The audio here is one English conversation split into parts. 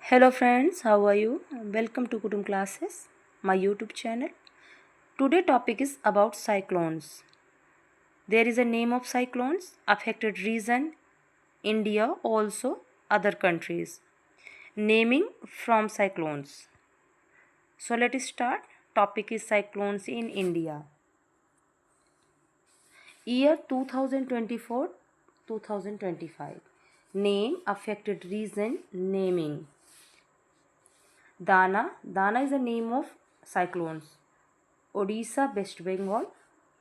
Hello friends, how are you? Welcome to Kutum Classes, my YouTube channel. Today topic is about cyclones. There is a name of cyclones, affected region, India, also other countries. Naming from cyclones. So let us start. Topic is cyclones in India. Year 2024 2025. Name, affected region, naming. Dana. Dana is the name of cyclones. Odisha, West Bengal,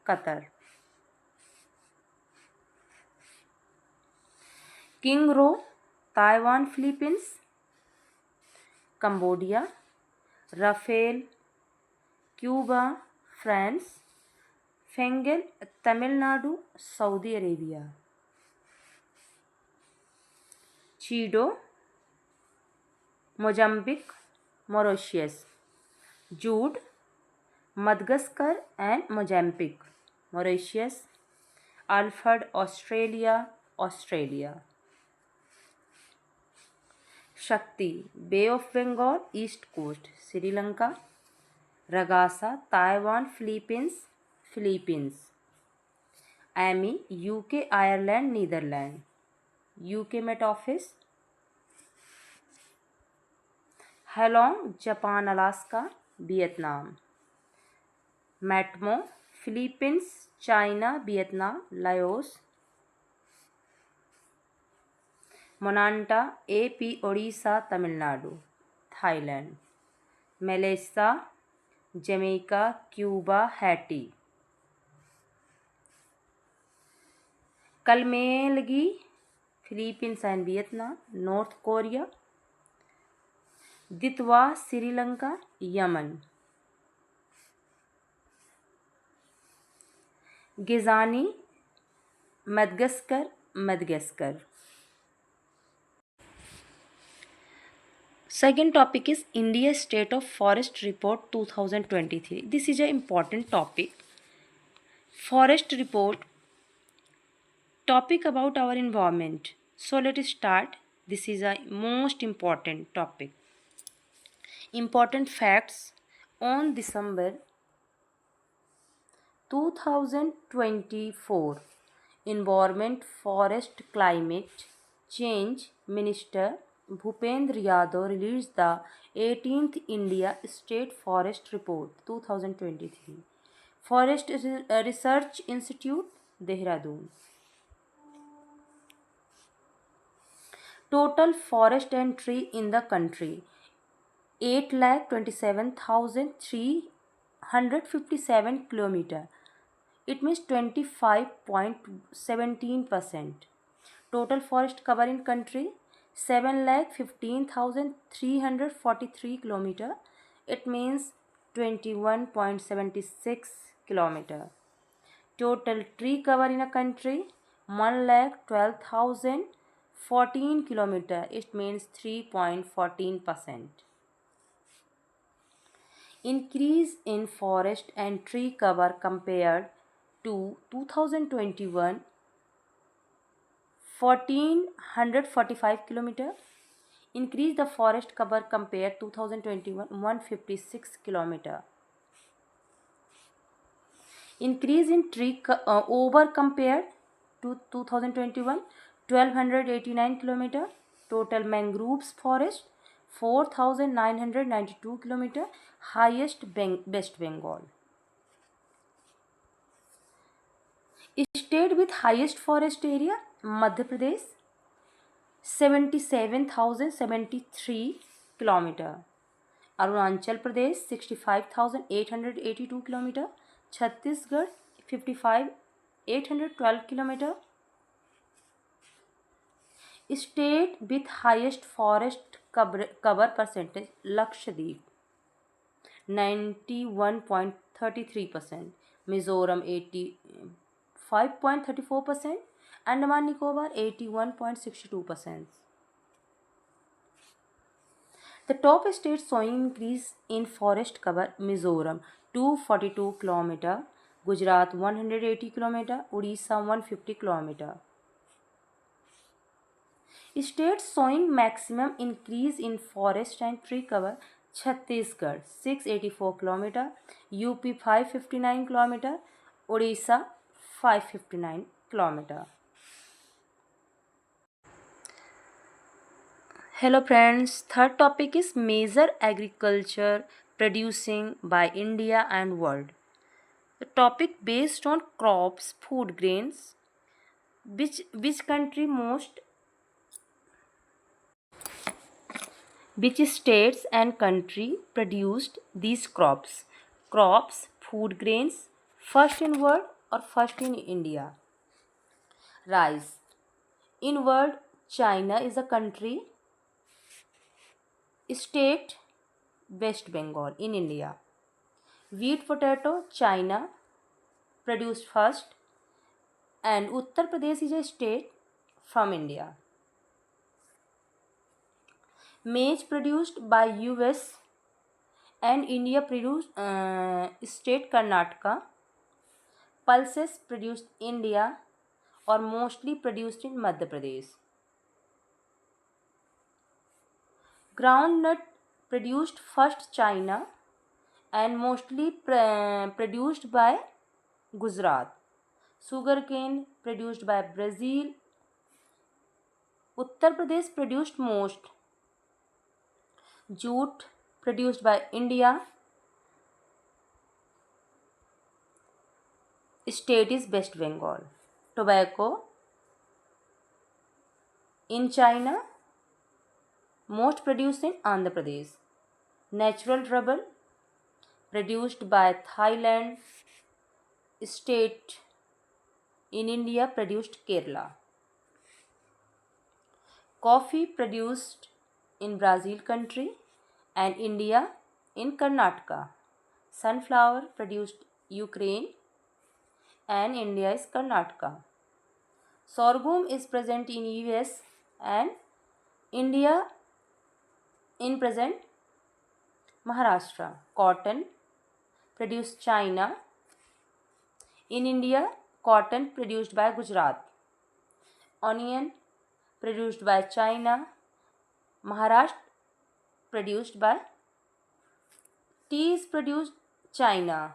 Qatar. King Ro, Taiwan, Philippines, Cambodia. Rafael, Cuba, France. Fengel, Tamil Nadu, Saudi Arabia. Chido, Mozambique, Mauritius. Jude, Madagascar and Mozambique, Mauritius. Alfred, Australia, Australia. Shakti, Bay of Bengal, East Coast, Sri Lanka. Ragasa, Taiwan, Philippines, Philippines. Amy, UK, Ireland, Netherlands. UK Met Office. Halong, Japan, Alaska, Vietnam. Matmo, Philippines, China, Vietnam, Laos. Monanta, AP, Odisha, Tamil Nadu, Thailand. Malaysia, Jamaica, Cuba, Haiti. Kalmelgi, Philippines and Vietnam, North Korea. Ditwa, Sri Lanka, Yemen. Gizani, Madagascar, Madagascar. Second topic is India State of Forest Report 2023. This is an important topic. Forest report, topic about our environment. So let us start. This is a most important topic. Important facts on December 2024. Environment, Forest, Climate Change Minister Bhupendra Yadav released the 18th India State Forest Report 2023. Forest Research Institute, Dehradun. Total forest and tree in the country 8,27,357 km. It means 25.17%. Total forest cover in country 7,15,343 km. It means 21.76 km. Total tree cover in a country 1,12,014 km. It means 3.14%. Increase in forest and tree cover compared to 2021 1445 km. Increase the forest cover compared 2021 156 km. Increase in tree over compared to 2021 1289 km. Total mangroves forest 4992 km. Highest West Bengal. State with highest forest area Madhya Pradesh 77,073 km. Arunachal Pradesh 65,882 km. Chhattisgarh 55,812 km. State with highest forest cover percentage Lakshadweep 91.33%, Mizoram 85.34%, Andaman Nicobar 81.62%. The top states showing increase in forest cover Mizoram 242 km, Gujarat 180 km, Odisha 150 km. States showing maximum increase in forest and tree cover: Chhattisgarh 684 km, UP 559 km, Odisha 559 km. Hello friends, third topic is major agriculture producing by India and world. The topic based on crops, food grains. Which country most, which states and country produced these crops? Crops, food grains, first in world or first in India? Rice. In world, China is a country. State, West Bengal. In India, wheat potato, China produced first, and Uttar Pradesh is a state from India. Maize produced by US and India produced state Karnataka. Pulses produced India or mostly produced in Madhya Pradesh. Groundnut produced first China and mostly produced by Gujarat. Sugarcane produced by Brazil. Uttar Pradesh produced most. Jute produced by India. State is West Bengal. Tobacco in China, most produced in Andhra Pradesh. Natural rubber produced by Thailand. State in India produced Kerala. Coffee produced in Brazil country and India in Karnataka. Sunflower produced Ukraine and India is Karnataka. Sorghum is present in US and India in present Maharashtra. Cotton produced China. In India, cotton produced by Gujarat. Onion produced by China. Maharashtra produced by. Tea is produced China.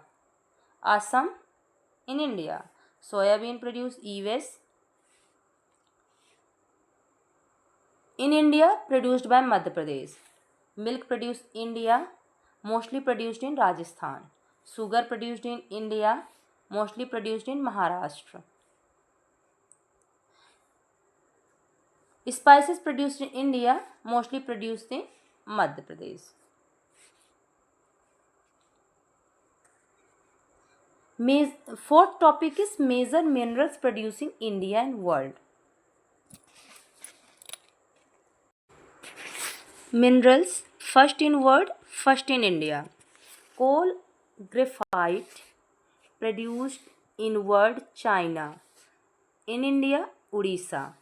Assam in India. Soybean produced US. In India, produced by Madhya Pradesh. Milk produced India, mostly produced in Rajasthan. Sugar produced in India, mostly produced in Maharashtra. Spices produced in India, mostly produced in Madhya Pradesh. Fourth topic is major minerals producing India and world. Minerals, first in world, first in India. Coal, graphite produced in world, China. In India, Odisha.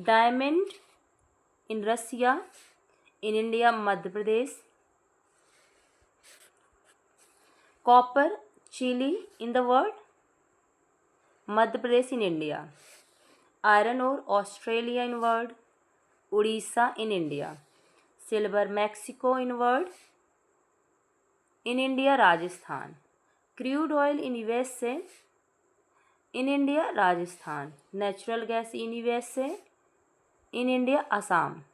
Diamond in Russia. In India, Madhya Pradesh. Copper, Chile in the world, Madhya Pradesh in India. Iron ore, Australia in world, Odisha in India. Silver, Mexico in world, in India, Rajasthan. Crude oil in USA, in India, Rajasthan. Natural gas in USA, in India, Assam.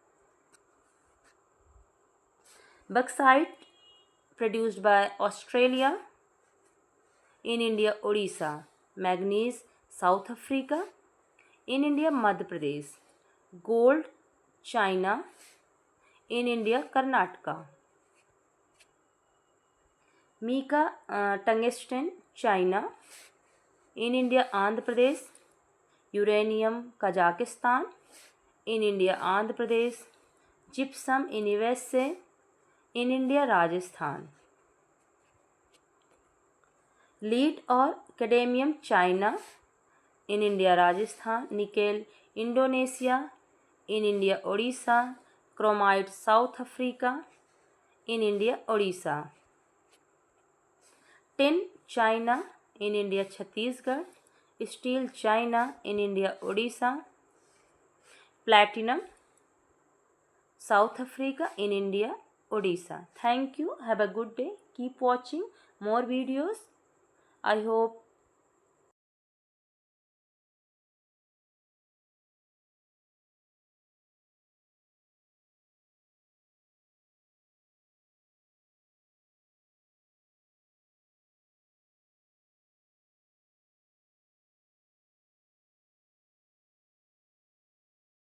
Bauxite produced by Australia, in India, Odisha. Manganese, South Africa. In India, Madhya Pradesh. Gold, China. In India, Karnataka. Mica, tungsten, China. In India, Andhra Pradesh. Uranium, Kazakhstan. In India, Andhra Pradesh. Gypsum in USA. In India, Rajasthan. Lead or cadmium, China. In India, Rajasthan. Nickel, Indonesia. In India, Odisha. Chromite, South Africa. In India, Odisha. Tin, China. In India, Chhattisgarh. Steel, China. In India, Odisha. platinum, South Africa, in India, Odisha. Thank you. Have a good day. Keep watching more videos. I hope